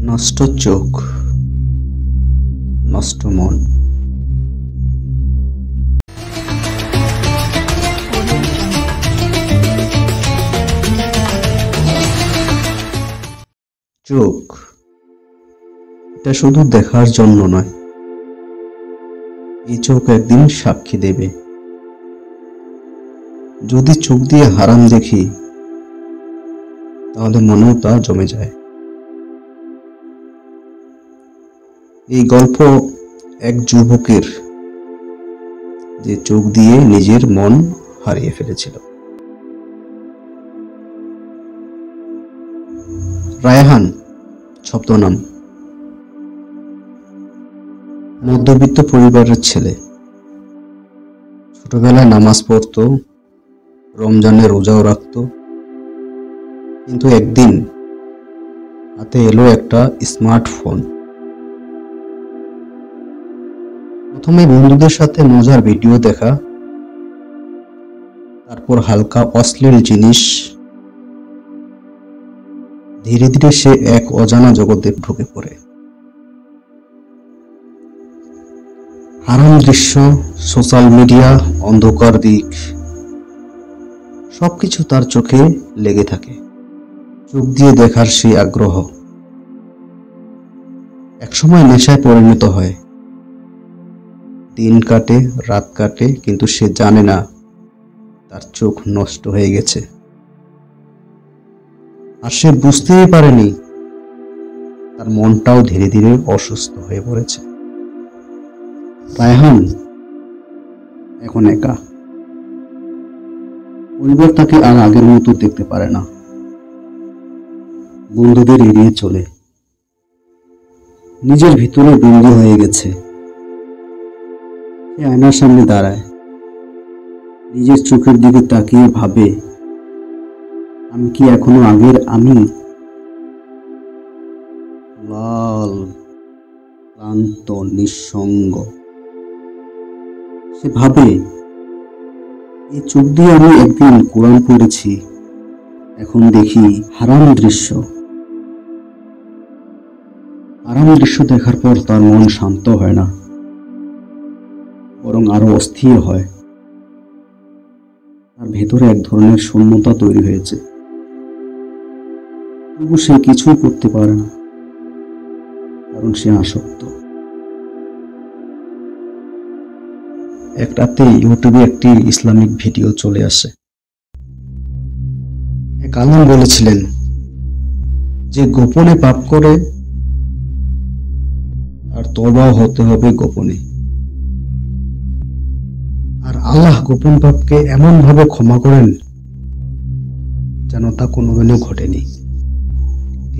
নষ্ট চোখ, নষ্ট মন। চোখ এটা শুধু দেখার জন্য নয়, এই চোখ একদিন সাক্ষী দেবে। যদি চোখ দিয়ে হারাম দেখি, তাহলে মনেও তা জমে যায়। এই গল্প এক যুবকের, যে চোখ দিয়ে নিজের মন হারিয়ে ফেলেছিল। রায়হান ছদ্মনাম, মধ্যবিত্ত পরিবারের ছেলে। ছোটবেলায় নামাজ পড়তো, রমজানে রোজাও রাখত, কিন্তু একদিন হাতে এলো একটা স্মার্টফোন। প্রথমে বন্ধুদের সাথে মজার ভিডিও দেখা, তারপর হালকা অশ্লীল জিনিস। ধীরে ধীরে সে এক অজানা জগতে ঢুকে পড়ে। হারাম দৃশ্য, সোশ্যাল মিডিয়া, অন্ধকার দিক, সবকিছু তার চোখে লেগে থাকে। চোখ দিয়ে দেখার সেই আগ্রহ একসময় নেশায় পরিণত হয়। দিন কাটে, রাত কাটে, কিন্তু সে জানে না তার চোখ নষ্ট হয়ে গেছে। আর সে বুঝতেই পারেনি তার মনটাও ধীরে ধীরে অসুস্থ হয়ে পড়েছে। রায়হান এখন একা। পরিবার তাকে আর আগের মতো দেখতে পারে না, বন্ধুদের এড়িয়ে চলে, নিজের ভিতরে বন্দী হয়ে গেছে। সে আয়নার সামনে দাঁড়ায়, নিজের চোখের দিকে তাকিয়ে ভাবে, আমি কি এখনো আগের আমি? লাল, ক্লান্ত, নিঃসঙ্গ। সে ভাবে, এই চোখ দিয়ে আমি একদিন কোরআন পড়েছি, এখন দেখি হারাম দৃশ্য। হারাম দৃশ্য দেখার পর তার মন শান্ত হয় না, বরং আরো অস্থির হয়। তার ভেতরে এক ধরনের শূন্যতা তৈরি হয়েছে, তবু সে কিছুই করতে পারে না, কারণ সে আসক্ত। এক রাতে ইউটিউবে একটি ইসলামিক ভিডিও চলে আসে। এক আলেম বলেছিলেন, যে গোপনে পাপ করে আর তওবাও হতে হবে গোপনে। আর আল্লাহ গোপন পাপকে এমন ভাবে ক্ষমা করেন যেন তা কোনোদিনও ঘটেনি।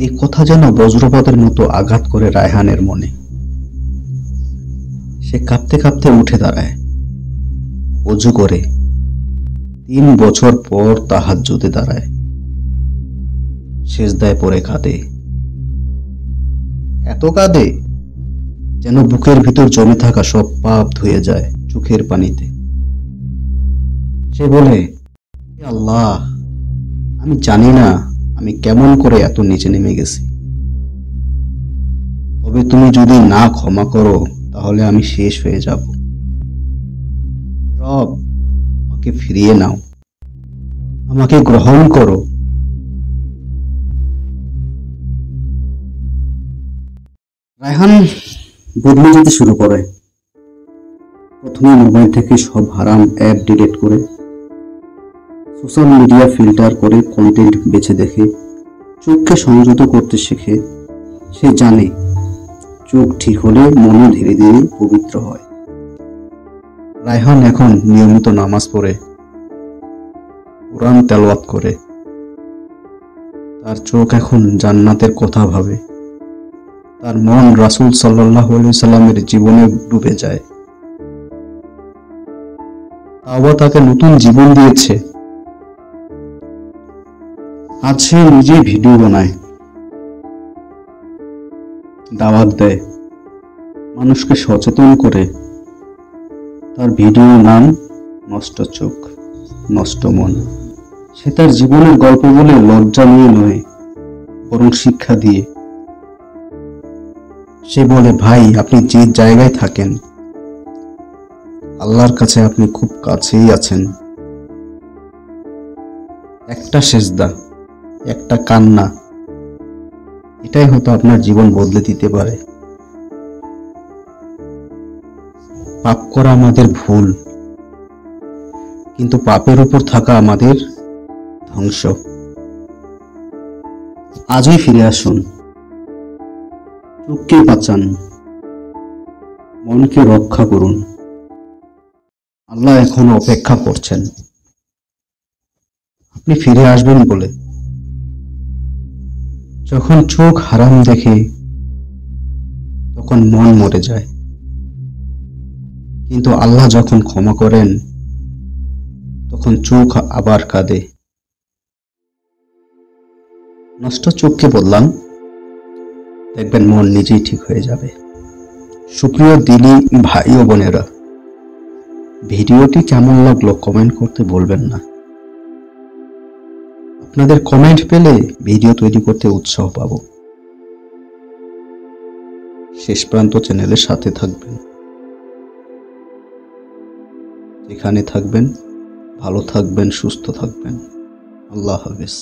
এই কথা যেন বজ্রপাতের মতো আঘাত করে রায়হানের মনে। সে কাঁপতে কাঁপতে উঠে দাঁড়ায়, ওযু করে 3 বছর পর তাহাজ্জুদে দাঁড়ায়, সিজদায় পড়ে কাঁদে। এত কাঁদে যেন বুকের ভিতর জমে থাকা সব পাপ ধুয়ে যায় চোখের পানিতে। সে বলে, হে আল্লাহ, আমি জানি না আমি কেমন করে এত নিচে নেমে গেছি, তবে তুমি যদি না ক্ষমা করো তাহলে আমি শেষ হয়ে যাব। রব, আমাকে ফিরিয়ে নাও, আমাকে গ্রহণ করো। রায়হান বদলে যেতে শুরু করে। প্রথমে মোবাইল থেকে সব হারাম অ্যাপ ডিলিট করে, সোশ্যাল মিডিয়া ফিল্টার করে কন্টেন্ট বেছে দেখে, চোখকে সংযত করতে শেখে। সে জানে চোখ ঠিক হলে মনও ধীরে ধীরে পবিত্র হয়। রায়হান এখন নিয়মিত নামাজ পড়ে, কোরআন তেলাওয়াত করে। তার চোখ এখন জান্নাতের কথা ভাবে, তার মন রাসূল সাল্লাল্লাহু আলাইহি সাল্লামের জীবনে ডুবে যায়। তাওবা তাকে নতুন জীবন দিয়েছে। আজ সে নিজে ভিডিও বানায়, দাওয়াত দেয়, মানুষকে সচেতন করে। তার ভিডিওর নাম নষ্ট চোখ, নষ্ট মন। সে তার জীবনের গল্প বলে লজ্জা নিয়ে নয়, বরং শিক্ষা দিয়ে। সে বলে, ভাই আপনি যে জায়গায় থাকেন আল্লাহর কাছে আপনি খুব কাছেই আছেন। একটা সেজদা, একটা কান্না, এটাই হয়তো আপনার জীবন বদলে দিতে পারে। পাপ করা আমাদের ভুল, কিন্তু পাপের উপর থাকা আমাদের ধ্বংস। আজই ফিরে আসুন, চোখকে বাঁচান, মনকে রক্ষা করুন। আল্লাহ এখন অপেক্ষা করছেন আপনি ফিরে আসবেন বলে। যখন চোখ হারাম দেখে তখন মন মরে যায়, কিন্তু আল্লাহ যখন ক্ষমা করেন তখন চোখ আবার কাঁদে। নষ্ট চোখকে বদলান, দেখবেন মন নিজেই ঠিক হয়ে যাবে। সুপ্রিয় দিনী ভাই ও বোনেরা, ভিডিওটি কেমন লাগলো কমেন্ট করতে বলবেন না। আপনাদের কমেন্ট পেলে ভিডিও তৈরি করতে উৎসাহ পাবো। শেষ প্রান্ত চ্যানেলের সাথে থাকবেন। যেখানে থাকবেন ভালো থাকবেন, সুস্থ থাকবেন। আল্লাহ হাফেজ।